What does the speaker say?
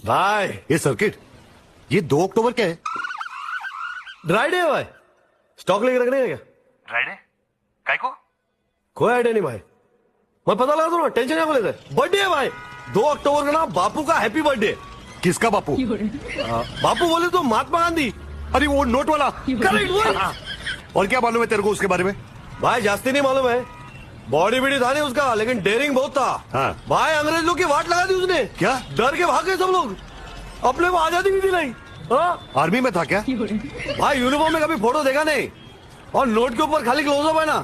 भाई ये सर्किट, ये 2 अक्टूबर क्या है? ड्राई डे है भाई, स्टॉक लेके रखने का क्या? ड्राई डे काय को? कोई आइडिया नहीं भाई, मैं पता लगा दूं ना, टेंशन क्या लेते? बर्थडे है भाई, 2 अक्टूबर का ना बापू का हैप्पी बर्थडे। किसका बापू? बापू बोले तो महात्मा गांधी। अरे वो नोट वाला। करेक्ट वही। और क्या मालूम है तेरे को उसके बारे में? भाई जास्ती नहीं मालूम है, बॉडी बीडी था नहीं उसका, लेकिन डेयरिंग बहुत था। हाँ। भाई अंग्रेज लोग की वाट लगा दी उसने। क्या? डर के भाग गए सब लोग, अपने को आजादी भी दिलाई। हाँ? आर्मी में था क्या? भाई यूनिफॉर्म में कभी फोटो देखा नहीं, और नोट के ऊपर खाली क्लोजअप है ना,